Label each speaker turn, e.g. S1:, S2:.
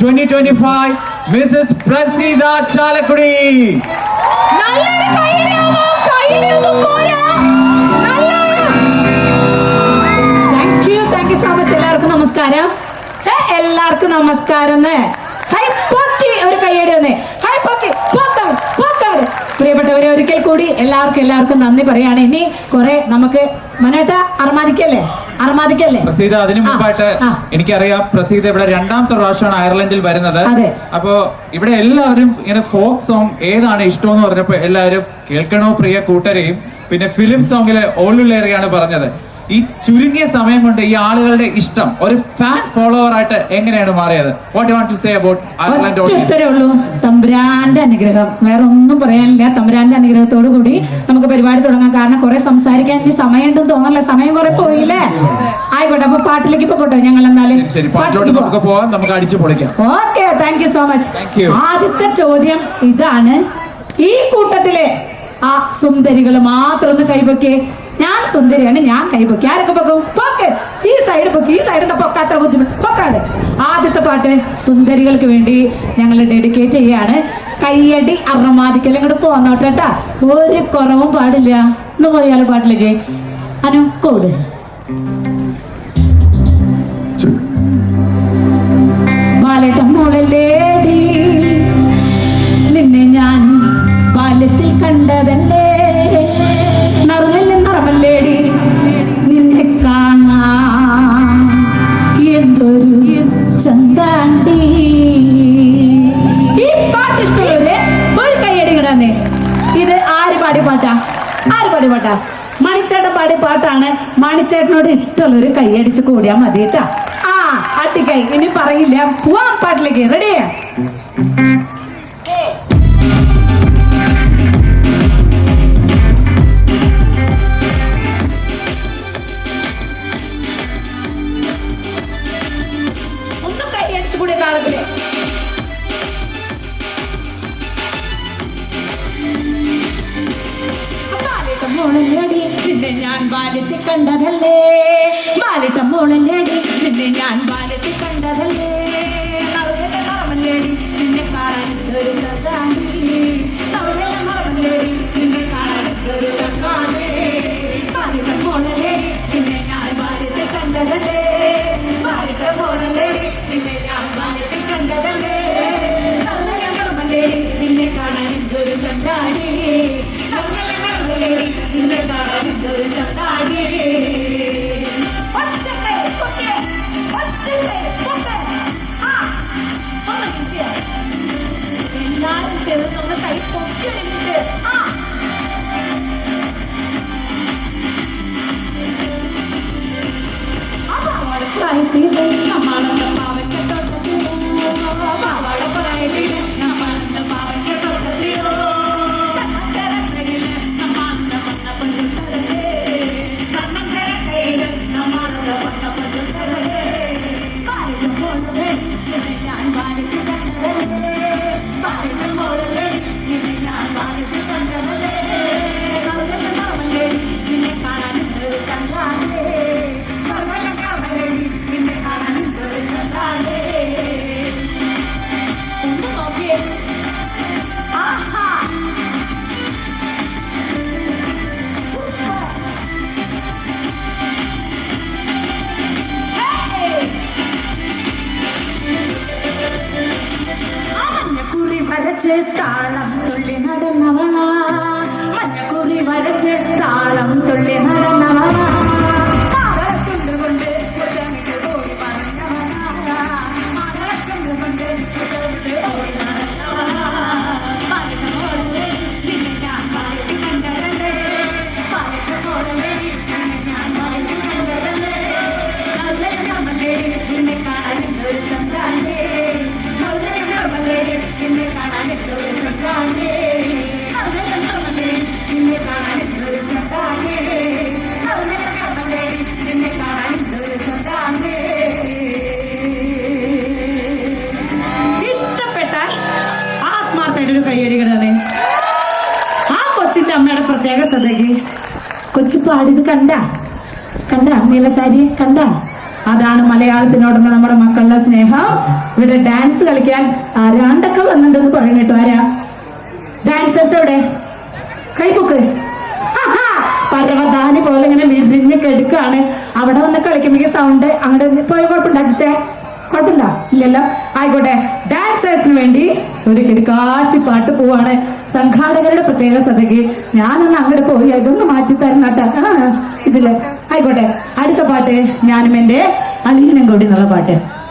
S1: 2025 Mrs. Prasida Chalakudi.
S2: Thank you so much. എല്ലാവർക്കും നമസ്കാരം. High പൊക്കി ഒരു കൈയ്യടി വന്നേ. ഹൈ പൊക്കി പ്രിയപ്പെട്ടവരെ, ഒരിക്കൽ കൂടി എല്ലാവർക്കും നന്ദി പറയാണ്. ഇനി കുറെ നമുക്ക് മനേട്ട അർമാദിക്കല്ലേ.
S1: പ്രസീത, അതിനു മുമ്പായിട്ട് എനിക്കറിയാം പ്രസീത ഇവിടെ രണ്ടാമത്തെ പ്രാവശ്യമാണ് അയർലൻഡിൽ വരുന്നത്. അപ്പോ ഇവിടെ എല്ലാവരും ഇങ്ങനെ ഫോക്ക് സോങ് ഏതാണ് ഇഷ്ടമെന്ന് പറഞ്ഞപ്പോ എല്ലാവരും കേൾക്കണോ പ്രിയ കൂട്ടരെയും പിന്നെ ഫിലിം സോങ്ങിലെ ഓളുലേറിയാണ് പറഞ്ഞത്. ഈ ചുരുങ്ങിയ സമയം കൊണ്ട് ഈ ആളുകളുടെ ഇഷ്ടം ഒരു ഫാൻ ഫോളോവർ ആയിട്ട് എങ്ങനെയാണ് മാറിയത്? What you want to say about Ireland audiences?
S2: ഇത്രയേ ഉള്ളൂ. തമ്പുരാന്റെ അനുഗ്രഹം, വേറെ ഒന്നും പറയാനില്ല. തമ്പുരാന്റെ അനുഗ്രഹത്തോടു കൂടി നമുക്ക് പരിപാടി തുടങ്ങാം. കാരണം കുറെ സംസാരിക്കാൻ ഇനി സമയമുണ്ടെന്ന് തോന്നല്ല. സമയം കുറെ പോയില്ലേ? ആയിക്കോട്ടെ, അപ്പൊ പാട്ടിലേക്ക് പോകട്ടെ. ഞങ്ങൾ എന്നാലും
S1: പാട്ടിലോട്ട് നമുക്ക് പോവാം, നമുക്ക് അടിച്ചു പൊളിക്കാം.
S2: Okay, thank you so much. ആദ്യത്തെ ചോദ്യം ഇതാണ്. ഈ കൂട്ടത്തിലെ ആ സുന്ദരികൾ മാത്രം ഒന്ന് കൈപൊക്കെ. ഞാൻ സുന്ദരിയാണ്, ഞാൻ കൈപൊക്കി. ആരൊക്കെ പൊക്കും? പൊക്ക്. ഈ സൈഡ് പൊക്കി. ഈ സൈഡിൽ പൊക്കാത്ര ബുദ്ധിമുട്ട് പൊക്കാതെ. ആദ്യത്തെ പാട്ട് സുന്ദരികൾക്ക് വേണ്ടി ഞങ്ങൾ ഡെഡിക്കേറ്റ് ചെയ്യാണ്. കയ്യടി അറമാദിക്കൽ ഇങ്ങോട്ട് പോന്നോട്ടെ കേട്ടാ. ഒരു കുറവും പാടില്ല. ഒന്ന് പോയാലും പാട്ടിലേക്ക് അനുക്കോട്. ബാലേട്ടൻ മോളല്ലേടി, നിന്നെ ഞാൻ ബാല്യത്തിൽ കണ്ടതല്ലേ. നറമല്ലേടി നിന്നെ കാണാൻ എന്തൊരു ചന്താണ്ടി. ഈ പാട്ട് ഇഷ്ടമുള്ളവര് ഒരു കൈയടി കിടന്നേ. ഇത് ആര് പാടിയ പാട്ടാ? മണിച്ചേട്ടൻ പാടിയ പാട്ടാണ്. മണിച്ചേട്ടനോട് ഇഷ്ടമുള്ളൊരു കൈയടിച്ച് കൂടിയാൽ മതി കേട്ടാ. അട്ടിക്കൈ ഇനി പറയില്ല. പോവാം പാട്ടിലേക്ക്. റെഡിയാ? നിന്നെ ഞാൻ ബാല്യത്തിൽ കണ്ടതല്ലേ. ബാലിട്ട മോളല്ലേടി, നിന്നെ ഞാൻ ബാല്യത്തിൽ കണ്ടതല്ലേ. നറമല്ലേടി, നിന്നെ കാണാൻ ഒരു ചന്താണ്ടി. നറമല്ലേടി, നിന്നെ കാണാൻ ഒരു ചന്താണ്ടി. ബാലിട്ട മോളല്ലേടി, നിന്നെ ഞാൻ ബാല്യത്തിൽ കണ്ടതല്ലേ. ബാലിട്ട മോളല്ലേടി, നിന്നെ ഞാൻ ബാല്യത്തിൽ കണ്ടതല്ലേ. നറമല്ലേടി, നിന്നെ കാണാൻ ഒരു ചന്താണ്ടി. നിന്നെ കാണാൻ ഒരു ചന്താടി. എല്ലാരും ചേർന്നൊന്ന് കൈ പൊക്കി അടിച്ച് പ്രായത്തിലെ നമ്മളെന്ന പാവയ്ക്ക തൊട്ടത്തിലോ. പാവാട പ്രായത്തിലെ നമ്മളെന്ന പാവയ്ക്ക തൊട്ടത്തിലോ. വരച്ച് താളം തുള്ളി നടന്നവളാ. മഞ്ഞക്കുറി വരച്ച് താളം തുള്ളി നടന്നവളാ. ചുണ്ടുകൊണ്ട് ഓടി പറഞ്ഞവളാ. ചുണ്ടുകൊണ്ട് ഓടി നടന്നവളാ. നിന്നെ ഞാൻ പാലത്തിൽ കണ്ടതല്ലേ. പാലത്തെ പോലല്ലേ നിന്നെ ഞാൻ പാലത്തിൽ കണ്ടതല്ലേ. നിന്നെ കാണാൻ ഒരു ചന്താണ്ടേ. നിന്നെ കാണാൻ ഒരു ചന്താണ്ടേ. നിന്നെ കാണാൻ ഒരു ചന്താണ്ടേ. നിന്നെ കാണാൻ ഒരു ചന്താണ്ടേ. ഇഷ്ടപ്പെട്ടാൽ ആത്മാർത്ഥമായിട്ടൊരു കൈയടിക്കണേ. ആ കൊച്ചിന്റെ അമ്മയുടെ പ്രത്യേക ശ്രദ്ധയ്ക്ക്. കൊച്ചു പാടിയത് കണ്ട നീല സാരി കണ്ട അതാണ് മലയാളത്തിനോടുള്ള നമ്മുടെ മക്കളുടെ സ്നേഹം. ഇവിടെ ഡാൻസ് കളിക്കാൻ ആരാണ്ടൊക്കെ വന്നിട്ടുണ്ടെന്ന് പറയണ കേട്ടോ. ആരാ ഡാൻസേഴ്സ്? എവിടെ കൈപ്പൊക്ക്? പർവ്വതാനി പോലെ ഇങ്ങനെ വിരിഞ്ഞ് കെടുക്കാണ്. അവിടെ വന്ന് കളിക്കുമ്പോ സൗണ്ട് അങ്ങോട്ട് പോയ കുഴപ്പമുണ്ടാച്ചിട്ടേ? കുഴപ്പമുണ്ടോ? ഇല്ലല്ലോ. ആയിക്കോട്ടെ, ഡാൻസേഴ്സിന് വേണ്ടി ഒരു കിടക്കാച്ചി പാട്ട് പോവാണ്. സംഘാടകരുടെ പ്രത്യേക ശ്രദ്ധയ്ക്ക് ഞാനൊന്ന് അങ്ങോട്ട് പോയി ഇതൊന്ന് മാറ്റി തരണട്ടാ. ഇതില് ആയിക്കോട്ടെ. അടുത്ത പാട്ട് ഞാനും എന്റെ അളിയനും കൂടി എന്നുള്ള പാട്ട്.